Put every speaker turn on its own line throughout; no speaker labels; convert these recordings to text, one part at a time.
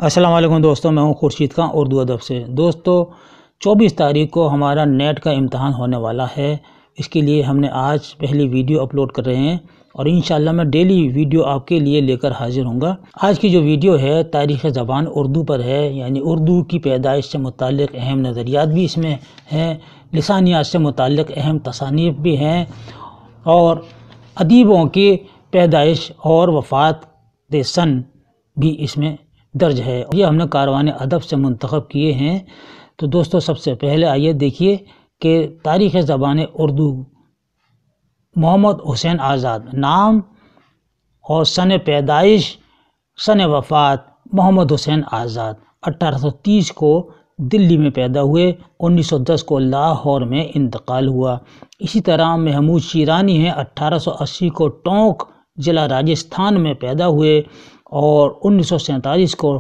السلام علیکم دوستوں، میں ہوں خورشید خان اردو ادب سے۔ دوستو 24 تاریخ کو ہمارا نیٹ کا امتحان ہونے والا ہے۔ اس کے لیے ہم نے آج پہلی ویڈیو اپلوڈ کر رہے ہیں اور انشاءاللہ میں ڈیلی ویڈیو آپ کے لیے لے کر حاضر ہوں گا۔ آج کی جو ویڈیو ہے تاریخ زبان اردو پر ہے، یعنی اردو کی پیدائش سے متعلق اہم نظریات بھی اس میں ہیں، لسانیات سے متعلق اہم تصانیف بھی ہیں اور ادیبوں کی پیدائش اور وفات سن بھی اس میں درج ہے۔ یہ ہم نے کاروان ادب سے منتخب کیے ہیں۔ تو دوستو سب سے پہلے آئیے دیکھیے کہ تاریخ زبان اردو محمد حسین آزاد، نام اور سن پیدائش، سن وفات محمد حسین آزاد 1830 کو دلی میں پیدا ہوئے، 1910 کو لاہور میں انتقال ہوا۔ اسی طرح محمود شیرانی ہیں، 1880 کو ٹونک ضلع راجستھان میں پیدا ہوئے اور 1947 کو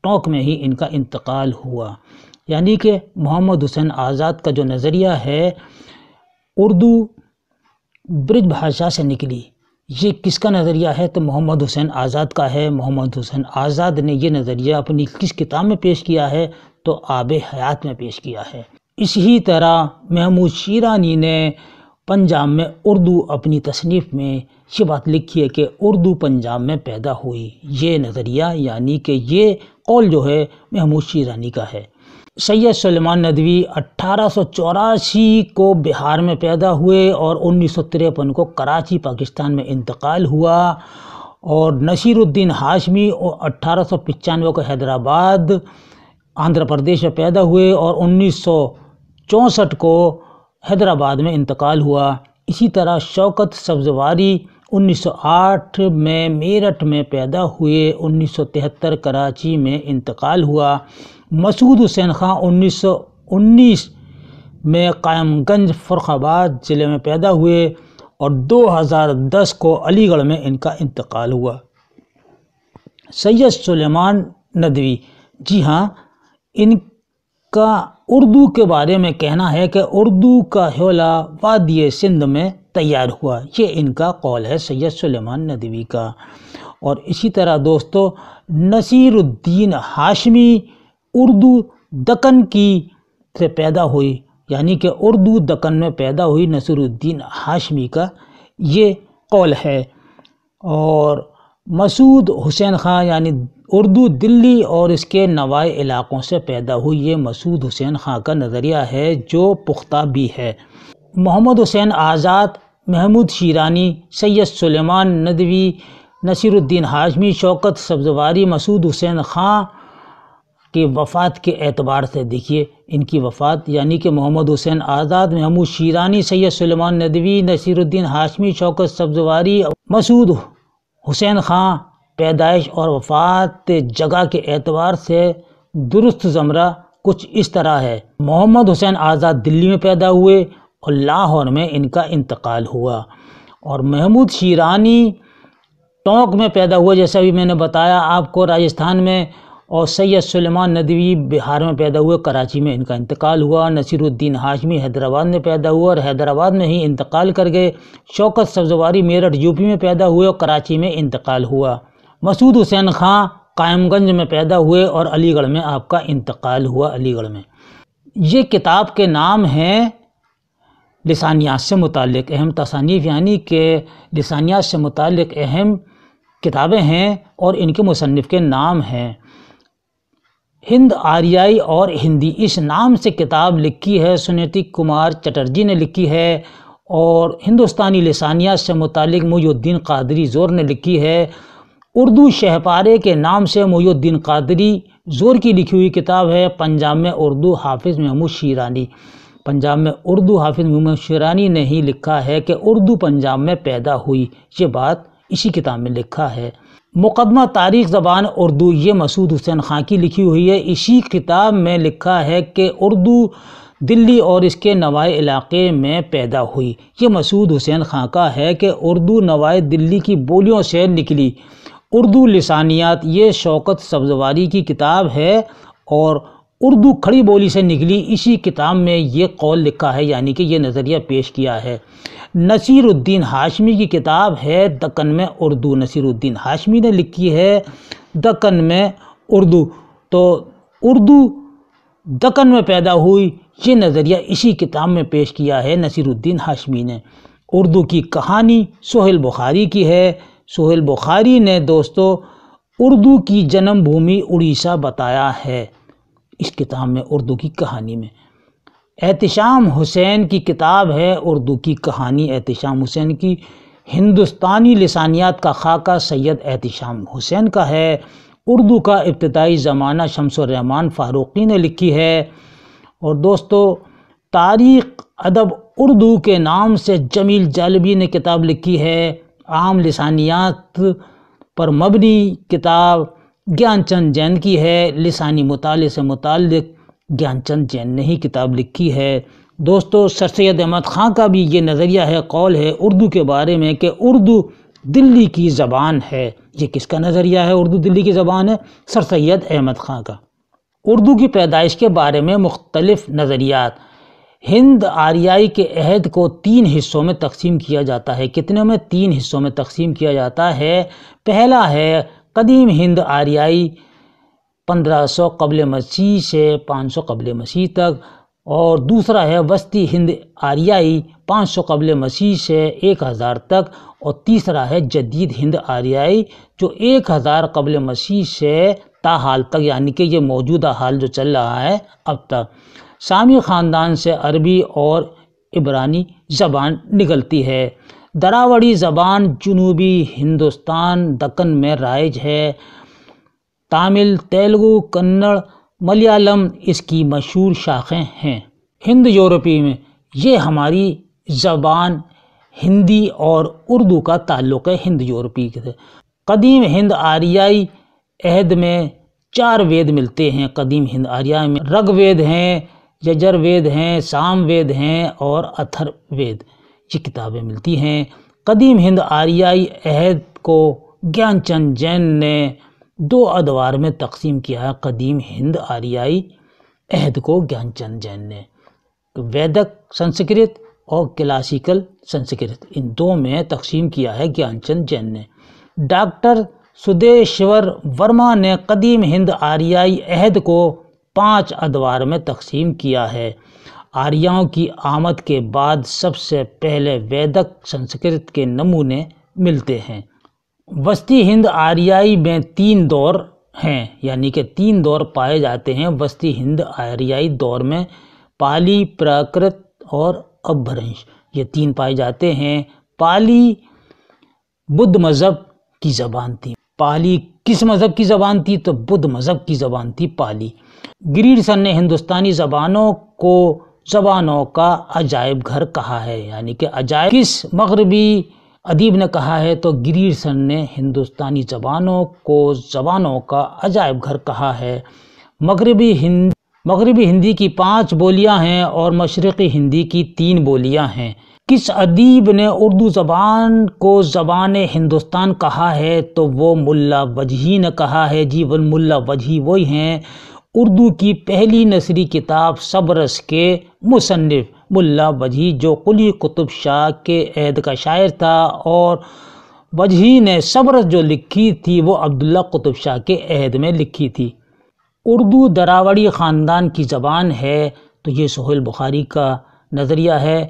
ٹونک میں ہی ان کا انتقال ہوا۔ یعنی کہ محمد حسین آزاد کا جو نظریہ ہے اردو برج بھاشا سے نکلی، یہ کس کا نظریہ ہے تو محمد حسین آزاد کا ہے۔ محمد حسین آزاد نے یہ نظریہ اپنی کس کتاب میں پیش کیا ہے تو آب حیات میں پیش کیا ہے۔ اسی طرح محمود شیرانی نے پنجاب میں اردو اپنی تصنیف میں یہ بات لکھی ہے کہ اردو پنجاب میں پیدا ہوئی، یہ نظریہ یعنی کہ یہ قول جو ہے محمود شیرانی کا ہے۔ سید سلیمان ندوی 1884 کو بہار میں پیدا ہوئے اور 1953 کو کراچی پاکستان میں انتقال ہوا، اور نصیر الدین ہاشمی 1895 کو حیدرآباد آندھرا پردیش میں پیدا ہوئے اور 1964 کو حیدرآباد میں انتقال ہوا۔ اسی طرح شوکت سبزواری 1908 میں میرٹھ میں پیدا ہوئے، 1973 کراچی میں انتقال ہوا۔ مسعود حسین خان 1919 میں قائم گنج فرخ آباد ضلع میں پیدا ہوئے اور 2010 کو علی گڑھ میں ان کا انتقال ہوا۔ سید سلیمان ندوی، جی ہاں، ان کا اردو کے بارے میں کہنا ہے کہ اردو کا حوالہ وادی سندھ میں تیار ہوا، یہ ان کا قول ہے سید سلیمان ندوی کا۔ اور اسی طرح دوستو نصیر الدین ہاشمی اردو دکن کی سے پیدا ہوئی، یعنی کہ اردو دکن میں پیدا ہوئی نصیر الدین ہاشمی کا یہ قول ہے۔ اور مسعود حسین خان یعنی اردو دلی اور اس کے نواحی علاقوں سے پیدا ہوئی، یہ مسعود حسین خان کا نظریہ ہے جو پختہ بھی ہے۔ محمد حسین آزاد، محمود شیرانی، سید سلیمان ندوی، نصیر الدین ہاشمی، شوکت سبزواری، مسعود حسین خان کی وفات کے اعتبار سے دیکھیے ان کی وفات، یعنی کہ محمد حسین آزاد، محمود شیرانی، سید سلیمان ندوی، نصیر الدین ہاشمی، شوکت سبزواری، مسعود حسین خان پیدائش اور وفات جگہ کے اعتبار سے درست زمرہ کچھ اس طرح ہے۔ محمد حسین آزاد دلی میں پیدا ہوئے اور لاہور میں ان کا انتقال ہوا، اور محمود شیرانی ٹونک میں پیدا ہوئے جیسا بھی میں نے بتایا آپ کو راجستھان میں، اور سید سلیمان ندوی بہار میں پیدا ہوئے، کراچی میں ان کا انتقال ہوا۔ نصیر الدین ہاشمی حیدرآباد میں پیدا ہوئے اور حیدرآباد میں ہی انتقال کر گئے۔ شوکت سبزواری میرٹھ یوپی میں پیدا ہوئے اور کراچی میں انتقال ہوا۔ مسعود حسین خان قائم گنج میں پیدا ہوئے اور علی گڑھ میں آپ کا انتقال ہوا، علی گڑھ میں۔ یہ کتاب کے نام ہیں لسانیات سے متعلق اہم تصانیف، یعنی کہ لسانیات سے متعلق اہم کتابیں ہیں اور ان کے مصنف کے نام ہیں۔ ہند آریائی اور ہندی اس نام سے کتاب لکھی ہے سنیتی کمار چٹرجی نے لکھی ہے، اور ہندوستانی لسانیات سے متعلق محی الدین قادری زور نے لکھی ہے۔ اردو شہپارے کے نام سے محی الدین قادری زور کی لکھی ہوئی کتاب ہے۔ پنجاب میں اردو حافظ محمود شیرانی، پنجاب میں اردو حافظ محمود شیرانی نے ہی لکھا ہے کہ اردو پنجاب میں پیدا ہوئی، یہ بات اسی کتاب میں لکھا ہے۔ مقدمہ تاریخ زبان اردو، یہ مسعود حسین خان کی لکھی ہوئی ہے۔ اسی کتاب میں لکھا ہے کہ اردو دلی اور اس کے نواحی علاقے میں پیدا ہوئی، یہ مسعود حسین خان کا ہے کہ اردو نواحی دلی کی بولیوں سے نکلی۔ اردو لسانیات، یہ شوکت سبزواری کی کتاب ہے اور اردو کھڑی بولی سے نکلی، اسی کتاب میں یہ قول لکھا ہے، یعنی کہ یہ نظریہ پیش کیا ہے۔ نصیر الدین ہاشمی کی کتاب ہے دکن میں اردو، نصیر الدین ہاشمی نے لکھی ہے دکن میں اردو، تو اردو دکن میں پیدا ہوئی، یہ نظریہ اسی کتاب میں پیش کیا ہے نصیر الدین ہاشمی نے۔ اردو کی کہانی سہیل بخاری کی ہے۔ سہیل بخاری نے دوستو اردو کی جنم بھومی اڑیسہ بتایا ہے اس کتاب میں، اردو کی کہانی میں۔ احتشام حسین کی کتاب ہے اردو کی کہانی احتشام حسین کی۔ ہندوستانی لسانیات کا خاکہ سید احتشام حسین کا ہے۔ اردو کا ابتدائی زمانہ شمس الرحمن فاروقی نے لکھی ہے۔ اور دوستو تاریخ ادب اردو کے نام سے جمیل جالبی نے کتاب لکھی ہے۔ عام لسانیات پر مبنی کتاب گیان چند جین کی ہے۔ لسانی مطالعے سے متعلق گیان چند جین نے ہی کتاب لکھی ہے۔ دوستو سر سید احمد خان کا بھی یہ نظریہ ہے، قول ہے اردو کے بارے میں کہ اردو دلی کی زبان ہے۔ یہ کس کا نظریہ ہے اردو دلی کی زبان ہے؟ سر سید احمد خان کا۔ اردو کی پیدائش کے بارے میں مختلف نظریات۔ ہند آریائی کے عہد کو 3 حصوں میں تقسیم کیا جاتا ہے۔ کتنے میں؟ 3 حصوں میں تقسیم کیا جاتا ہے۔ پہلا ہے قدیم ہند آریائی 1500 قبل مسیح سے 500 قبل مسیح تک، اور دوسرا ہے وسطی ہند آریائی 500 قبل مسیح سے 1000 تک، اور تیسرا ہے جدید ہند آریائی جو 1000 قبل مسیح سے تاحال تک، یعنی کہ یہ موجودہ حال جو چل رہا ہے اب تک۔ سامی خاندان سے عربی اور عبرانی زبان نکلتی ہے۔ دراوڑی زبان جنوبی ہندوستان دکن میں رائج ہے۔ تامل، تیلگو، کنڑ، ملیالم اس کی مشہور شاخیں ہیں۔ ہند یورپی میں یہ ہماری زبان ہندی اور اردو کا تعلق ہے ہند یورپی سے۔ قدیم ہند آریائی عہد میں 4 وید ملتے ہیں۔ قدیم ہند آریائی میں رگ وید ہیں، یجر وید ہیں، سام وید ہیں اور اتھر وید، یہ کتابیں ملتی ہیں۔ قدیم ہند آریائی عہد کو گیان چند جین نے 2 ادوار میں تقسیم کیا ہے۔ قدیم ہند آریائی عہد کو گیان چند جین نے ویدک سنسکرت اور کلاسیکل سنسکرت ان 2 میں تقسیم کیا ہے گیان چند جین نے۔ ڈاکٹر سدیشور ورما نے قدیم ہند آریائی عہد کو 5 ادوار میں تقسیم کیا ہے۔ آریاؤں کی آمد کے بعد سب سے پہلے ویدک سنسکرت کے نمونے ملتے ہیں۔ وسطی ہند آریائی میں 3 دور ہیں، یعنی کہ 3 دور پائے جاتے ہیں وسطی ہند آریائی دور میں۔ پالی، پراکرت اور اپبھرنش، یہ 3 پائے جاتے ہیں۔ پالی بدھ مذہب کی زبان تھی۔ پالی کس مذہب کی زبان تھی؟ تو بدھ مذہب کی زبان تھی پالی۔ گریرسن نے ہندوستانی زبانوں کو زبانوں کا عجائب گھر کہا ہے، یعنی کہ عجائب کس مغربی ادیب نے کہا ہے؟ تو گریرسن نے ہندوستانی زبانوں کو زبانوں کا عجائب گھر کہا ہے۔ مغربی ہندی کی 5 بولیاں ہیں اور مشرقی ہندی کی 3 بولیاں ہیں۔ کس ادیب نے اردو زبان کو زبان ہندوستان کہا ہے؟ تو وہ ملا وجہی نے کہا ہے جی، وہ ملا وجہی وہی ہیں۔ اردو کی پہلی نثری کتاب سبرس کے مصنف ملا وجہی جو قلی قطب شاہ کے عہد کا شاعر تھا، اور وجہی نے سبرس جو لکھی تھی وہ عبداللہ قطب شاہ کے عہد میں لکھی تھی۔ اردو دراوڑی خاندان کی زبان ہے، تو یہ سہیل بخاری کا نظریہ ہے۔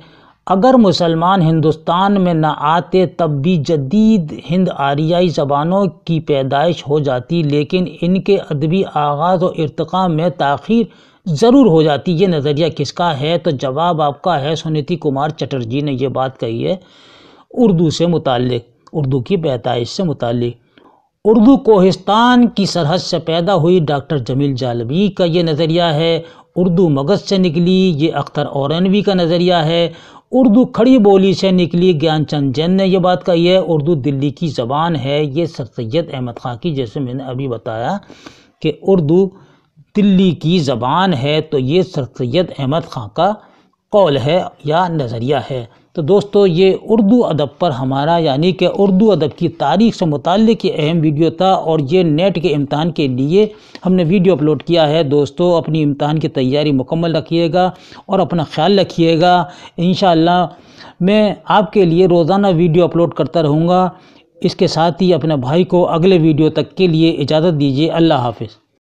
اگر مسلمان ہندوستان میں نہ آتے تب بھی جدید ہند آریائی زبانوں کی پیدائش ہو جاتی، لیکن ان کے ادبی آغاز و ارتقاء میں تاخیر ضرور ہو جاتی۔ یہ نظریہ کس کا ہے؟ تو جواب آپ کا ہے سنیتی کمار چٹرجی نے یہ بات کہی ہے اردو سے متعلق، اردو کی پیدائش سے متعلق۔ اردو کوہستان کی سرحد سے پیدا ہوئی، ڈاکٹر جمیل جالبی کا یہ نظریہ ہے۔ اردو مگਧ سے نکلی، یہ اختر اورینوی کا نظریہ ہے۔ اردو کھڑی بولی سے نکلی، گیان چند جین نے یہ بات کہی ہے۔ اردو دلی کی زبان ہے، یہ سر سید احمد خان کی، جیسے میں نے ابھی بتایا کہ اردو دلی کی زبان ہے، تو یہ سر سید احمد خان کا قول ہے یا نظریہ ہے۔ تو دوستو یہ اردو ادب پر ہمارا، یعنی کہ اردو ادب کی تاریخ سے متعلق یہ اہم ویڈیو تھا، اور یہ نیٹ کے امتحان کے لیے ہم نے ویڈیو اپلوڈ کیا ہے۔ دوستو اپنی امتحان کی تیاری مکمل رکھیے گا اور اپنا خیال رکھیے گا۔ انشاءاللہ میں آپ کے لیے روزانہ ویڈیو اپلوڈ کرتا رہوں گا۔ اس کے ساتھ ہی اپنے بھائی کو اگلے ویڈیو تک کے لیے اجازت دیجیے۔ اللہ حافظ۔